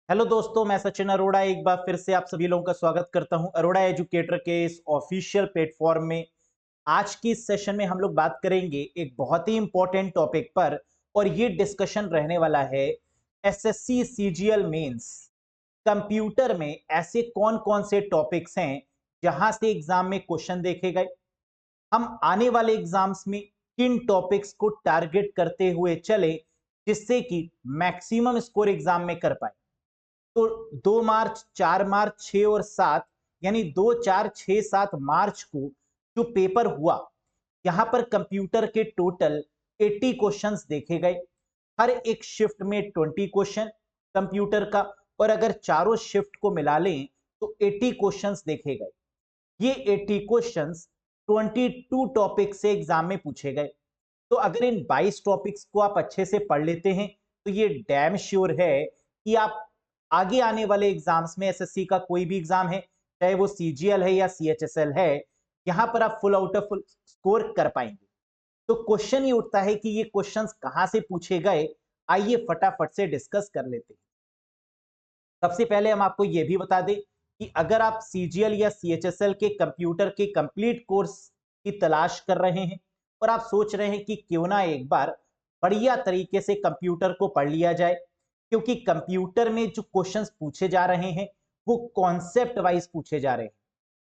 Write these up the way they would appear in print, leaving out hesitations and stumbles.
Hello दोस्तों, मैं सचिन अरोड़ा एक बार फिर से आप सभी लोगों का स्वागत करता हूं अरोड़ा एजुकेटर के इस ऑफिशियल प्लेटफॉर्म में। आज की इस सेशन में हम लोग बात करेंगे एक बहुत ही इंपॉर्टेंट टॉपिक पर, और ये डिस्कशन रहने वाला है एसएससी सीजीएल मेंस। कंप्यूटर में ऐसे कौन कौन से टॉपिक्स हैं जहां से एग्जाम में क्वेश्चन देखे गए, हम आने वाले एग्जाम्स में किन टॉपिक्स को टारगेट करते हुए चले जिससे कि मैक्सिमम स्कोर एग्जाम में कर पाए। तो 2 मार्च, 4 मार्च, 6 और 7, यानी 2, 4, 6, 7 मार्च को जो पेपर हुआ, यहां पर कंप्यूटर के टोटल 80 क्वेश्चंस देखे गए। हर एक शिफ्ट में 20 क्वेश्चन कंप्यूटर का, और अगर चारों शिफ्ट को मिला लें तो 80 क्वेश्चंस देखे गए। ये 80 क्वेश्चंस 22 टॉपिक से एग्जाम में पूछे गए। तो अगर इन 22 टॉपिक्स को आप अच्छे से पढ़ लेते हैं तो ये डैम श्योर है कि आप आगे आने वाले एग्जाम्स में, एसएससी का कोई भी एग्जाम है, चाहे वो सीजीएल है या सीएचएसएल है, यहां पर आप full out of full score कर पाएंगे। तो क्वेश्चन ये उठता है कि ये क्वेश्चंस कहां से पूछे गए। आइए फटाफट से डिस्कस कर लेते हैं। सबसे पहले हम आपको यह भी बता दें कि अगर आप सीजीएल या सीएचएसएल के कंप्यूटर के कंप्लीट कोर्स की तलाश कर रहे हैं और आप सोच रहे हैं कि क्यों ना एक बार बढ़िया तरीके से कंप्यूटर को पढ़ लिया जाए, क्योंकि कंप्यूटर में जो क्वेश्चंस पूछे जा रहे हैं वो कॉन्सेप्ट वाइज पूछे जा रहे हैं,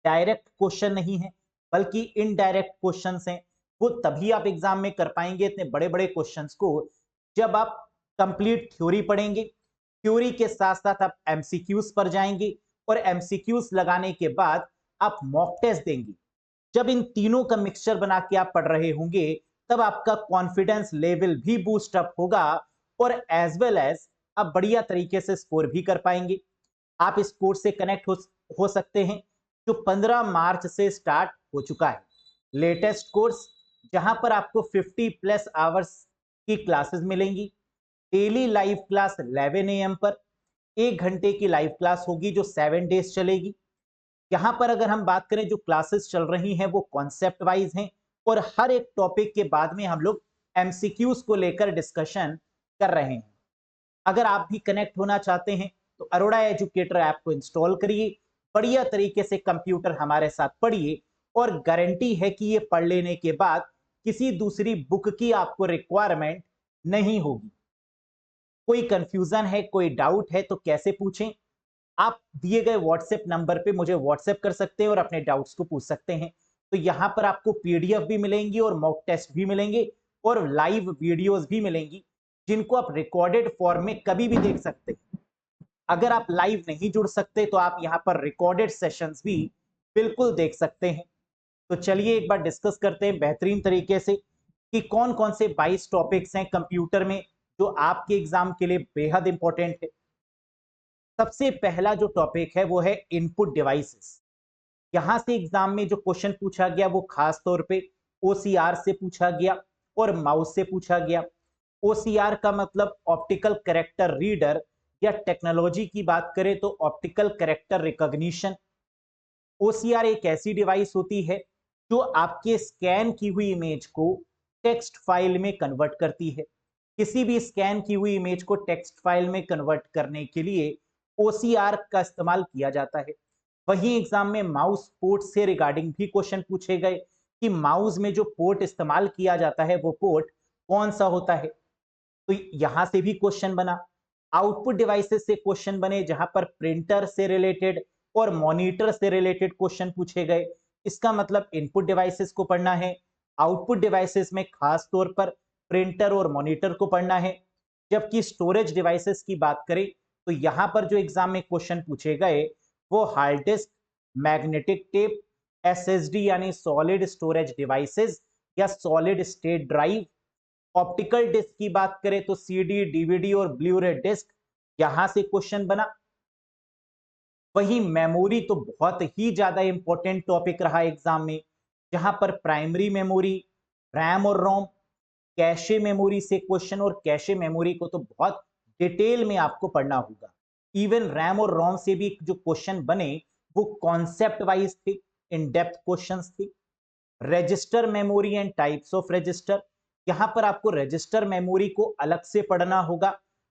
डायरेक्ट क्वेश्चन नहीं है बल्कि इनडायरेक्ट क्वेश्चंस हैं। वो तभी आप एग्जाम में कर पाएंगे इतने बड़े बड़े क्वेश्चंस को जब आप कंप्लीट थ्योरी पढ़ेंगे, थ्योरी के साथ साथ आप एमसीक्यूज पर जाएंगे, और एमसीक्यूज लगाने के बाद आप मॉक टेस्ट देंगे। जब इन तीनों का मिक्सचर बना के आप पढ़ रहे होंगे तब आपका कॉन्फिडेंस लेवल भी बूस्ट अप होगा, और एज वेल एज आप बढ़िया तरीके से स्कोर भी कर पाएंगे। आप इस कोर्स से कनेक्ट हो सकते हैं जो 15 मार्च से स्टार्ट हो चुका है, लेटेस्ट कोर्स, जहां पर आपको 50 प्लस आवर्स की क्लासेस मिलेंगी। डेली लाइव क्लास 11 AM पर 1 घंटे की लाइव क्लास होगी जो 7 डेज चलेगी। यहाँ पर अगर हम बात करें, जो क्लासेस चल रही हैं वो कॉन्सेप्ट वाइज हैं, और हर एक टॉपिक के बाद में हम लोग एमसीक्यूज को लेकर डिस्कशन कर रहे हैं। अगर आप भी कनेक्ट होना चाहते हैं तो अरोड़ा एजुकेटर ऐप को इंस्टॉल करिए, बढ़िया तरीके से कंप्यूटर हमारे साथ पढ़िए, और गारंटी है कि ये पढ़ लेने के बाद किसी दूसरी बुक की आपको रिक्वायरमेंट नहीं होगी। कोई कंफ्यूजन है, कोई डाउट है तो कैसे पूछें, आप दिए गए व्हाट्सएप नंबर पे मुझे व्हाट्सएप कर सकते हैं और अपने डाउट्स को पूछ सकते हैं। तो यहां पर आपको पीडीएफ भी मिलेंगी और मॉक टेस्ट भी मिलेंगे और लाइव वीडियोस भी मिलेंगी, जिनको आप रिकॉर्डेड फॉर्म में कभी भी देख सकते हैं। अगर आप लाइव नहीं जुड़ सकते तो आप यहां पर रिकॉर्डेड सेशंस भी बिल्कुल देख सकते हैं। तो चलिए एक बार डिस्कस करते हैं बेहतरीन तरीके से कि कौन कौन से 22 टॉपिक्स हैं कंप्यूटर में जो आपके एग्जाम के लिए बेहद इंपॉर्टेंट है। सबसे पहला जो टॉपिक है वो है इनपुट डिवाइसेस। यहां से एग्जाम में जो क्वेश्चन पूछा गया वो खास तौर पे ओसीआर से पूछा गया और माउस से पूछा गया। ओसीआर का मतलब ऑप्टिकल कैरेक्टर रीडर, या टेक्नोलॉजी की बात करें तो ऑप्टिकल कैरेक्टर रिकॉग्निशन। ओसीआर एक ऐसी डिवाइस होती है जो आपके स्कैन की हुई इमेज को टेक्स्ट फाइल में कन्वर्ट करती है। किसी भी स्कैन की हुई इमेज को टेक्स्ट फाइल में कन्वर्ट करने के लिए ओसीआर का इस्तेमाल किया जाता है। वहीं एग्जाम में माउस पोर्ट से रिगार्डिंग भी क्वेश्चन पूछे गए कि माउस में जो पोर्ट इस्तेमाल किया जाता है वो पोर्ट कौन सा होता है। तो यहां से भी क्वेश्चन बना। आउटपुट डिवाइसेस से क्वेश्चन बने जहां पर प्रिंटर से रिलेटेड और मॉनिटर से रिलेटेड क्वेश्चन पूछे गए। इसका मतलब इनपुट डिवाइसेस को पढ़ना है, आउटपुट डिवाइसेस में खास तौर पर प्रिंटर और मॉनिटर को पढ़ना है। जबकि स्टोरेज डिवाइसेस की बात करें तो यहां पर जो एग्जाम में क्वेश्चन पूछे गए वो hard disk, magnetic tape, SSD यानी सॉलिड स्टोरेज डिवाइसेस या solid state drive. Optical disk की बात करें तो सीडी, डीवीडी और ब्लू-रे डिस्क, यहां से क्वेश्चन बना। वही मेमोरी तो बहुत ही ज्यादा इंपॉर्टेंट टॉपिक रहा एग्जाम में, जहां पर प्राइमरी मेमोरी, रैम और रोम, कैशे मेमोरी से क्वेश्चन, और कैशे मेमोरी को तो बहुत डिटेल में आपको पढ़ना होगा। इवन रैम और रोम से भी जो क्वेश्चन बने वो कॉन्सेप्ट वाइज थे, इन डेप्थ क्वेश्चंस थे। Register memory and types of register, यहां पर आपको रजिस्टर मेमोरी को अलग से पढ़ना होगा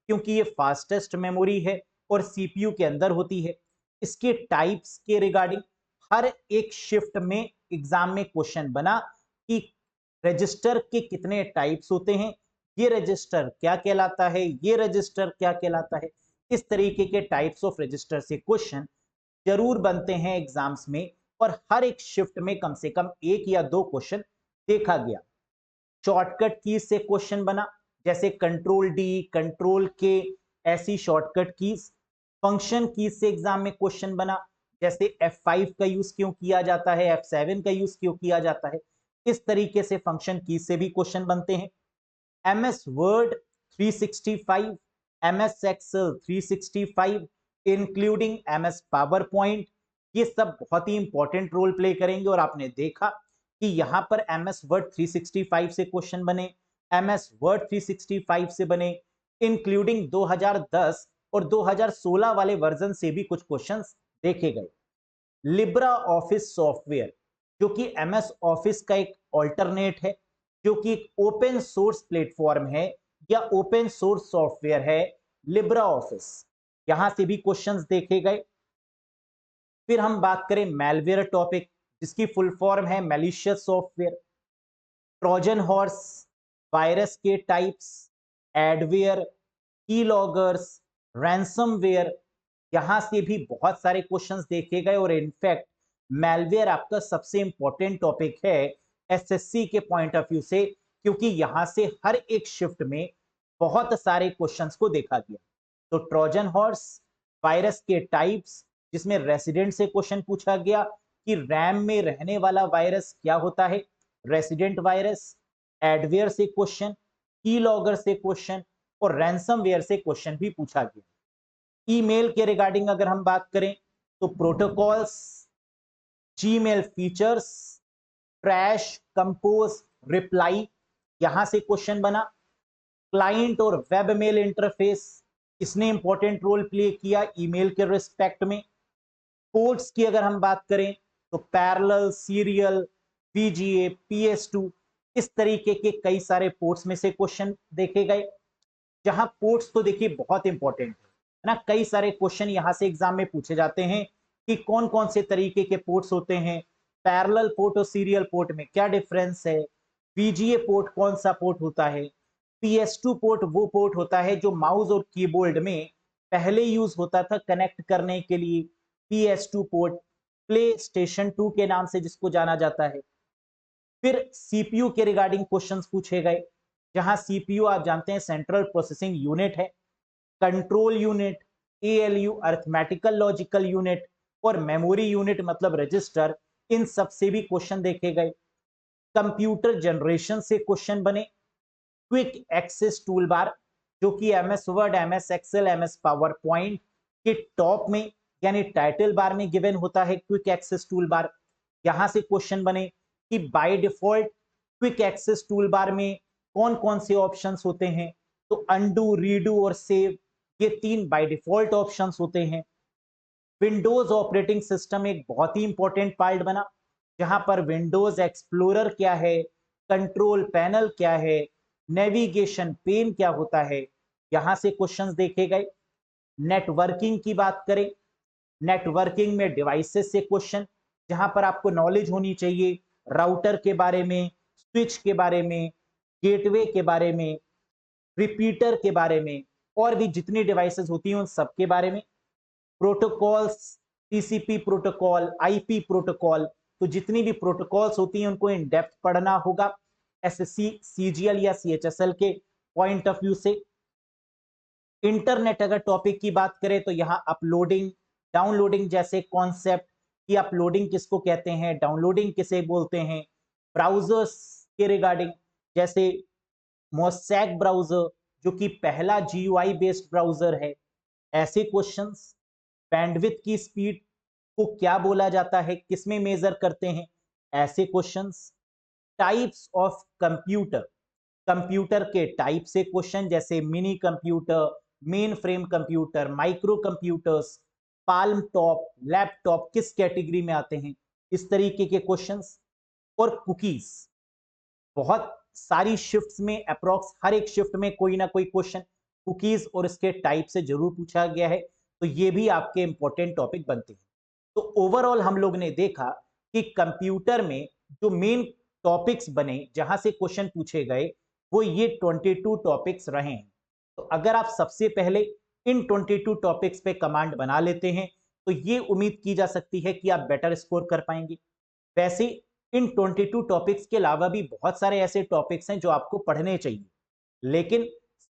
क्योंकि ये फास्टेस्ट मेमोरी है और सीपीयू के अंदर होती है। इसके टाइप्स के रिगार्डिंग हर एक शिफ्ट में एग्जाम में क्वेश्चन बना कि रजिस्टर के कितने टाइप्स होते हैं, ये रजिस्टर क्या कहलाता है, ये रजिस्टर क्या कहलाता है। इस तरीके के टाइप्स ऑफ रजिस्टर से क्वेश्चन जरूर बनते हैं एग्जाम्स में, और हर एक शिफ्ट में कम से कम एक या दो क्वेश्चन देखा गया। शॉर्टकट कीज से क्वेश्चन बना, जैसे कंट्रोल डी, कंट्रोल के, ऐसी शॉर्टकट कीज। फंक्शन कीज से एग्जाम में क्वेश्चन बना, जैसे F5 का यूज क्यों किया जाता है, F7 का यूज क्यों किया जाता है। इस तरीके से फंक्शन कीज से भी क्वेश्चन बनते हैं। MS Word 365, MS Excel 365, including MS PowerPoint, ये सब बहुत ही इंपॉर्टेंट रोल प्ले करेंगे। और आपने देखा कि यहां पर MS वर्ड 365 से क्वेश्चन बने, MS वर्ड 365 से बने, इंक्लूडिंग 2010 और 2016 वाले वर्जन से भी कुछ क्वेश्चंस देखे गए। लिब्रा ऑफिस सॉफ्टवेयर, जो कि MS ऑफिस का एक ऑल्टरनेट है, जो कि एक ओपन सोर्स प्लेटफॉर्म है या ओपन सोर्स सॉफ्टवेयर है, लिब्रा ऑफिस, यहां से भी क्वेश्चंस देखे गए। फिर हम बात करें मैलवेयर टॉपिक, जिसकी फुल फॉर्म है malicious software, Trojan horse, virus के टाइप्स, एडवेयर, कीलॉगर्स, रैंसमवेयर, यहां से भी बहुत सारे क्वेश्चंस देखे गए। और इनफैक्ट मैलवेयर आपका सबसे इंपॉर्टेंट टॉपिक है एसएससी के पॉइंट ऑफ व्यू से, क्योंकि यहां से हर एक शिफ्ट में बहुत सारे क्वेश्चंस को देखा गया। तो ट्रोजन हॉर्स, वायरस के टाइप्स, जिसमें रेसिडेंट से क्वेश्चन पूछा गया कि रैम में रहने वाला वायरस क्या होता है, रेसिडेंट वायरस। एडवेयर से क्वेश्चन, कीलॉगर से क्वेश्चन, और रैंसमवेयर से क्वेश्चन भी पूछा गया। ईमेल के रिगार्डिंग अगर हम बात करें तो protocols, Gmail features, trash, compose, reply, यहां से क्वेश्चन बना। क्लाइंट और वेब मेल इंटरफेस, इसने इंपॉर्टेंट रोल प्ले किया ईमेल के रिस्पेक्ट में। पोर्ट्स की अगर हम बात करें तो पैरेलल, सीरियल, VGA, PS2, इस तरीके के कई सारे पोर्ट्स में से क्वेश्चन देखे गए। जहां पोर्ट्स तो देखिए बहुत इंपॉर्टेंट है ना, कई सारे क्वेश्चन यहां से एग्जाम में पूछे जाते हैं कि कौन कौन से तरीके के पोर्ट्स होते हैं, पैरेलल पोर्ट और सीरियल पोर्ट में क्या डिफरेंस है, VGA पोर्ट कौन सा पोर्ट होता है, PS2 पोर्ट वो पोर्ट होता है जो माउस और कीबोर्ड में पहले यूज होता था कनेक्ट करने के लिए, PS2 पोर्ट, प्ले स्टेशन 2 के नाम से जिसको जाना जाता है। फिर सीपीयू के रिगार्डिंग क्वेश्चंस पूछे गए, जहां सीपीयू आप जानते हैं सेंट्रल प्रोसेसिंग यूनिट है, control unit, ALU arithmetical logical unit, और मेमोरी यूनिट मतलब रजिस्टर, इन सब से भी क्वेश्चन देखे गए। कंप्यूटर जनरेशन से क्वेश्चन बने। क्विक एक्सेस टूल बार, जो कि MS Word, MS Excel, MS PowerPoint के टॉप में यानी टाइटल बार में गिवन होता है क्विक एक्सेस टूल बार, यहां से क्वेश्चन बने कि by default quick access tool bar में कौन कौन से ऑप्शंस होते हैं। तो अनडू, रीडू और सेव, ये तीन बाय डिफॉल्ट ऑप्शंस होते हैं। विंडोज ऑपरेटिंग सिस्टम एक बहुत ही इंपॉर्टेंट पार्ट बना, जहां पर विंडोज एक्सप्लोरर क्या है, कंट्रोल पैनल क्या है, नेविगेशन पेन क्या होता है, यहां से क्वेश्चंस देखे गए। नेटवर्किंग की बात करें, नेटवर्किंग में डिवाइसेस से क्वेश्चन, जहां पर आपको नॉलेज होनी चाहिए राउटर के बारे में, स्विच के बारे में, गेटवे के बारे में, रिपीटर के बारे में, और भी जितनी डिवाइसेस होती हैं उन सब के बारे में। Protocols, TCP protocol, IP protocol, तो जितनी भी प्रोटोकॉल्स होती हैं उनको इन डेप्थ पढ़ना होगा SSC, CGL या CHSL के पॉइंट ऑफ व्यू से। इंटरनेट अगर टॉपिक की बात करें तो यहाँ अपलोडिंग, डाउनलोडिंग जैसे कॉन्सेप्ट, कि अपलोडिंग किसको कहते हैं, डाउनलोडिंग किसे बोलते हैं। ब्राउजर्स के रिगार्डिंग, जैसे मोसैक ब्राउजर, जो कि पहला GUI बेस्ड ब्राउजर है, ऐसे क्वेश्चंस। बैंडविड्थ की स्पीड को क्या बोला जाता है, किसमें मेजर करते हैं, ऐसे questions. Types of computer, computer के टाइप से क्वेश्चन, जैसे mini computer, main frame computer, micro computers, palm top, laptop किस कैटेगरी में आते हैं, इस तरीके के क्वेश्चंस। और कुकीज, बहुत सारी शिफ्ट्स में अप्रोक्स हर एक शिफ्ट में कोई ना कोई क्वेश्चन कुकीज और इसके टाइप से जरूर पूछा गया है, तो ये भी आपके इंपॉर्टेंट टॉपिक बनते हैं। तो ओवरऑल हम लोग ने देखा कि कंप्यूटर में जो मेन टॉपिक्स बने जहां से क्वेश्चन पूछे गए वो ये 22 टॉपिक्स रहे हैं। तो अगर आप सबसे पहले इन 22 टॉपिक्स पे कमांड बना लेते हैं तो ये उम्मीद की जा सकती है कि आप बेटर स्कोर कर पाएंगे। वैसे इन 22 टॉपिक्स के अलावा भी बहुत सारे ऐसे टॉपिक्स हैं जो आपको पढ़ने चाहिए, लेकिन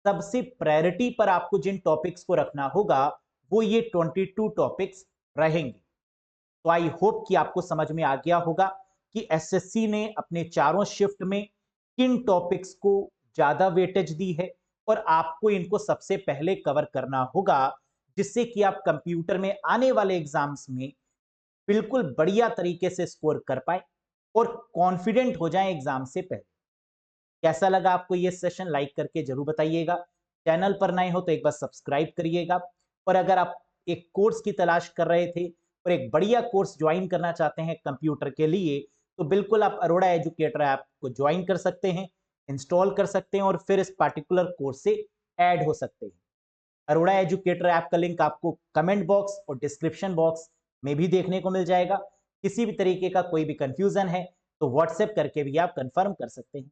सबसे प्रायोरिटी पर आपको जिन टॉपिक्स को रखना होगा वो ये 22 टॉपिक्स रहेंगे। तो आई होप कि आपको समझ में आ गया होगा कि एसएससी ने अपने चारों शिफ्ट में किन टॉपिक्स को ज्यादा वेटेज दी है और आपको इनको सबसे पहले कवर करना होगा, जिससे कि आप कंप्यूटर में आने वाले एग्जाम्स में बिल्कुल बढ़िया तरीके से स्कोर कर पाए और कॉन्फिडेंट हो जाएं एग्जाम से पहले। कैसा लगा आपको ये सेशन? लाइक करके जरूर बताइएगा। चैनल पर नए हो तो एक बार सब्सक्राइब करिएगा। और अगर आप एक कोर्स की तलाश कर रहे थे और एक बढ़िया कोर्स ज्वाइन करना चाहते हैं कंप्यूटर के लिए, तो बिल्कुल आप अरोड़ा एजुकेटर ऐप को ज्वाइन कर सकते हैं, इंस्टॉल कर सकते हैं और फिर इस पार्टिकुलर कोर्स से ऐड हो सकते हैं। अरोड़ा एजुकेटर ऐप का लिंक आपको कमेंट बॉक्स और डिस्क्रिप्शन बॉक्स में भी देखने को मिल जाएगा। किसी भी तरीके का कोई भी कंफ्यूजन है तो व्हाट्सएप करके भी आप कंफर्म कर सकते हैं।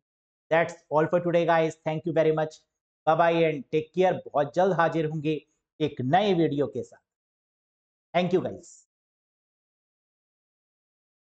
That's all for today guys, thank you very much, bye bye and take care. बहुत जल्द हाजिर होंगे एक नए वीडियो के साथ। Thank you guys.